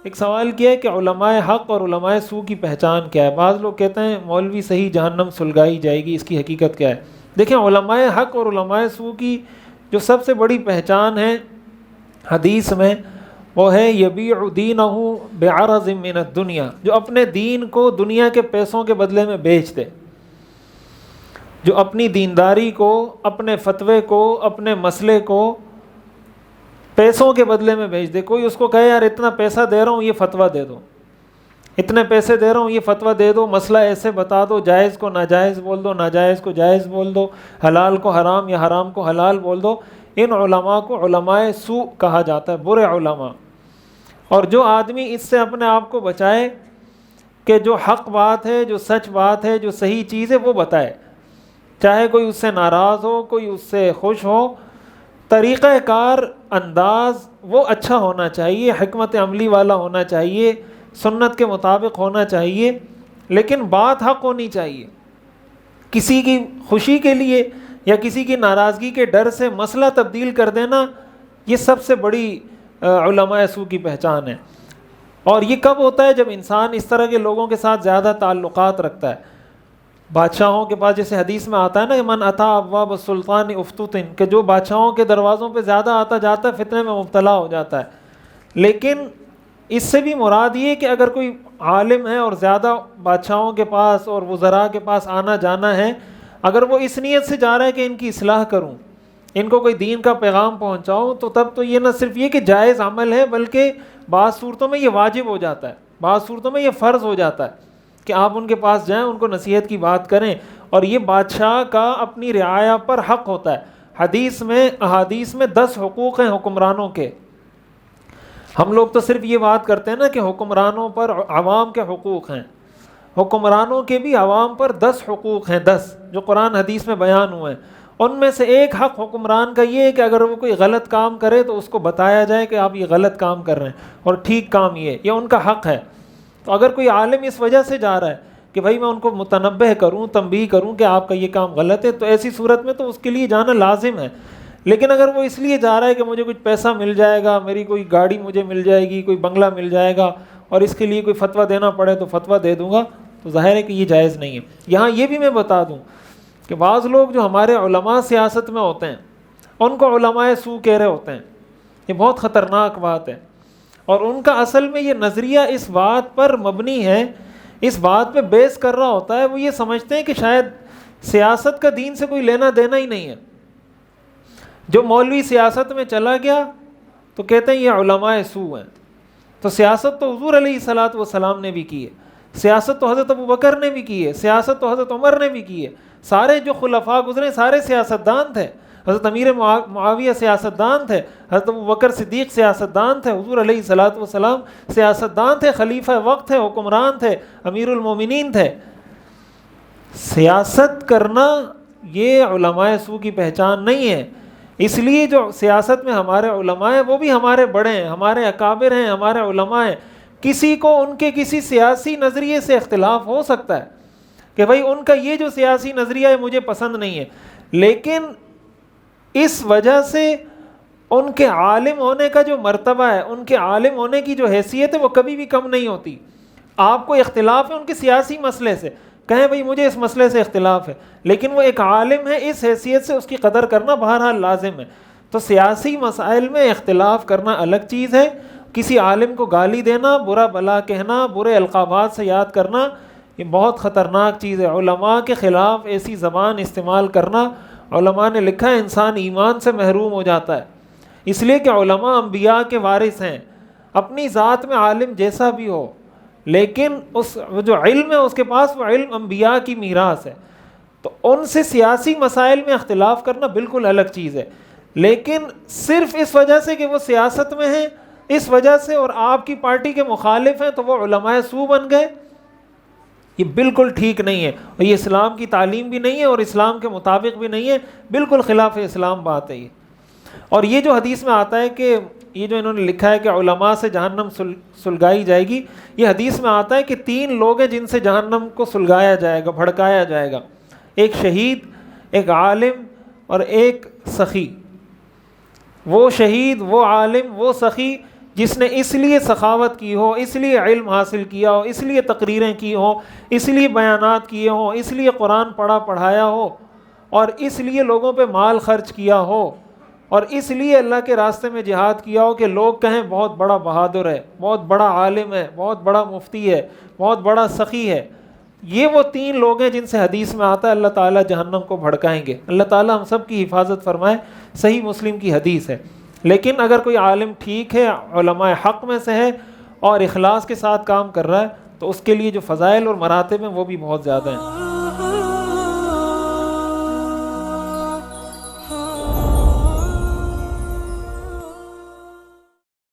ایک سوال کیا ہے کہ علماء حق اور علماء سو کی پہچان کیا ہے. بعض لوگ کہتے ہیں مولوی صحیح جہنم سلگائی جائے گی, اس کی حقیقت کیا ہے؟ دیکھیں, علماء حق اور علماء سو کی جو سب سے بڑی پہچان ہے حدیث میں, وہ ہے یبیع دینہ بعرض من الدنیا, جو اپنے دین کو دنیا کے پیسوں کے بدلے میں بیچ دے, جو اپنی دینداری کو, اپنے فتوے کو, اپنے مسئلے کو پیسوں کے بدلے میں بیچ دے. کوئی اس کو کہے یار اتنا پیسہ دے رہا ہوں یہ فتویٰ دے دو, اتنے پیسے دے رہا ہوں یہ فتویٰ دے دو, مسئلہ ایسے بتا دو, جائز کو ناجائز بول دو, ناجائز کو جائز بول دو, حلال کو حرام یا حرام کو حلال بول دو. ان علماء کو علماء سوء کہا جاتا ہے, برے علماء. اور جو آدمی اس سے اپنے آپ کو بچائے کہ جو حق بات ہے, جو سچ بات ہے, جو صحیح چیز ہے وہ بتائے, چاہے کوئی اس سے ناراض ہو, کوئی اس سے خوش ہو, طریقہ کار انداز وہ اچھا ہونا چاہیے, حکمت عملی والا ہونا چاہیے, سنت کے مطابق ہونا چاہیے, لیکن بات حق ہونی چاہیے. کسی کی خوشی کے لیے یا کسی کی ناراضگی کے ڈر سے مسئلہ تبدیل کر دینا, یہ سب سے بڑی علماء سوء کی پہچان ہے. اور یہ کب ہوتا ہے؟ جب انسان اس طرح کے لوگوں کے ساتھ زیادہ تعلقات رکھتا ہے. بادشاہوں کے پاس جیسے حدیث میں آتا ہے نا کہ من اتی ابواب السلطان افتتن, کہ جو بادشاہوں کے دروازوں پہ زیادہ آتا جاتا ہے فتنے میں مبتلا ہو جاتا ہے. لیکن اس سے بھی مراد یہ کہ اگر کوئی عالم ہے اور زیادہ بادشاہوں کے پاس اور وزراء کے پاس آنا جانا ہے, اگر وہ اس نیت سے جا رہا ہے کہ ان کی اصلاح کروں, ان کو کوئی دین کا پیغام پہنچاؤں, تو تب تو یہ نہ صرف یہ کہ جائز عمل ہے, بلکہ بعض صورتوں میں یہ واجب ہو جاتا ہے, بعض صورتوں میں یہ فرض ہو جاتا ہے کہ آپ ان کے پاس جائیں, ان کو نصیحت کی بات کریں. اور یہ بادشاہ کا اپنی رعایا پر حق ہوتا ہے. حدیث میں, احادیث میں 10 حقوق ہیں حکمرانوں کے. ہم لوگ تو صرف یہ بات کرتے ہیں نا کہ حکمرانوں پر عوام کے حقوق ہیں, حکمرانوں کے بھی عوام پر 10 حقوق ہیں, 10 جو قرآن حدیث میں بیان ہوئے ہیں. ان میں سے ایک حق حکمران کا یہ ہے کہ اگر وہ کوئی غلط کام کرے تو اس کو بتایا جائے کہ آپ یہ غلط کام کر رہے ہیں اور ٹھیک کام یہ ان کا حق ہے. تو اگر کوئی عالم اس وجہ سے جا رہا ہے کہ بھائی میں ان کو متنبہ کروں, تنبیہ کروں کہ آپ کا یہ کام غلط ہے, تو ایسی صورت میں تو اس کے لیے جانا لازم ہے. لیکن اگر وہ اس لیے جا رہا ہے کہ مجھے کچھ پیسہ مل جائے گا, میری کوئی گاڑی مجھے مل جائے گی, کوئی بنگلہ مل جائے گا, اور اس کے لیے کوئی فتویٰ دینا پڑے تو فتویٰ دے دوں گا, تو ظاہر ہے کہ یہ جائز نہیں ہے. یہاں یہ بھی میں بتا دوں کہ بعض لوگ جو ہمارے علماء سیاست میں ہوتے ہیں ان کو علماء سوء کہہ رہے ہوتے ہیں. یہ بہت خطرناک بات ہے, اور ان کا اصل میں یہ نظریہ اس بات پر مبنی ہے, اس بات پہ بیس کر رہا ہوتا ہے, وہ یہ سمجھتے ہیں کہ شاید سیاست کا دین سے کوئی لینا دینا ہی نہیں ہے. جو مولوی سیاست میں چلا گیا تو کہتے ہیں یہ علماء سوء ہیں. تو سیاست تو حضور علیہ الصلوۃ والسلام نے بھی کی ہے, سیاست تو حضرت ابوبکر نے بھی کی ہے, سیاست تو حضرت عمر نے بھی کی ہے. سارے جو خلفاء گزرے سارے سیاستدان تھے. حضرت امیر معاویہ سیاستدان تھے, حضرت ابوبکر صدیق سیاستدان تھے, حضور علیہ الصلوۃ والسلام سیاستدان تھے, خلیفہ وقت تھے, حکمران تھے, امیر المومنین تھے. سیاست کرنا یہ علماء سوء کی پہچان نہیں ہے. اس لیے جو سیاست میں ہمارے علماء ہیں وہ بھی ہمارے بڑے ہیں, ہمارے اکابر ہیں, ہمارے علماء ہیں. کسی کو ان کے کسی سیاسی نظریے سے اختلاف ہو سکتا ہے کہ بھائی ان کا یہ جو سیاسی نظریہ ہے مجھے پسند نہیں ہے, لیکن اس وجہ سے ان کے عالم ہونے کا جو مرتبہ ہے, ان کے عالم ہونے کی جو حیثیت ہے وہ کبھی بھی کم نہیں ہوتی. آپ کو اختلاف ہے ان کے سیاسی مسئلے سے, کہیں بھئی مجھے اس مسئلے سے اختلاف ہے, لیکن وہ ایک عالم ہے, اس حیثیت سے اس کی قدر کرنا بہرحال لازم ہے. تو سیاسی مسائل میں اختلاف کرنا الگ چیز ہے. کسی عالم کو گالی دینا, برا بلا کہنا, برے القابات سے یاد کرنا, یہ بہت خطرناک چیز ہے. علماء کے خلاف ایسی زبان استعمال کرنا, علماء نے لکھا ہے انسان ایمان سے محروم ہو جاتا ہے. اس لیے کہ علماء انبیاء کے وارث ہیں. اپنی ذات میں عالم جیسا بھی ہو, لیکن اس جو علم ہے اس کے پاس وہ علم انبیاء کی میراث ہے. تو ان سے سیاسی مسائل میں اختلاف کرنا بالکل الگ چیز ہے. لیکن صرف اس وجہ سے کہ وہ سیاست میں ہیں, اس وجہ سے, اور آپ کی پارٹی کے مخالف ہیں تو وہ علماء سوء بن گئے, یہ بالکل ٹھیک نہیں ہے. اور یہ اسلام کی تعلیم بھی نہیں ہے اور اسلام کے مطابق بھی نہیں ہے, بالکل خلاف اسلام بات ہے یہ. اور یہ جو حدیث میں آتا ہے کہ یہ جو انہوں نے لکھا ہے کہ علماء سے جہنم سلگائی جائے گی, یہ حدیث میں آتا ہے کہ 3 لوگ ہیں جن سے جہنم کو سلگایا جائے گا, بھڑکایا جائے گا. ایک شہید, ایک عالم اور ایک سخی. وہ شہید, وہ عالم, وہ سخی جس نے اس لیے سخاوت کی ہو، اس لیے علم حاصل کیا ہو، اس لیے تقریریں کی ہوں، اس لیے بیانات کیے ہوں، اس لیے قرآن پڑھایا ہو، اور اس لیے لوگوں پہ مال خرچ کیا ہو، اور اس لیے اللہ کے راستے میں جہاد کیا ہو کہ لوگ کہیں بہت بڑا بہادر ہے، بہت بڑا عالم ہے، بہت بڑا مفتی ہے، بہت بڑا سخی ہے۔ یہ وہ 3 لوگ ہیں جن سے حدیث میں آتا ہے اللہ تعالیٰ جہنم کو بھڑکائیں گے۔ اللہ تعالیٰ ہم سب کی حفاظت فرمائے۔ صحیح مسلم کی حدیث ہے۔ لیکن اگر کوئی عالم ٹھیک ہے، علماء حق میں سے ہے، اور اخلاص کے ساتھ کام کر رہا ہے، تو اس کے لیے جو فضائل اور مراتب ہیں وہ بھی بہت زیادہ ہیں۔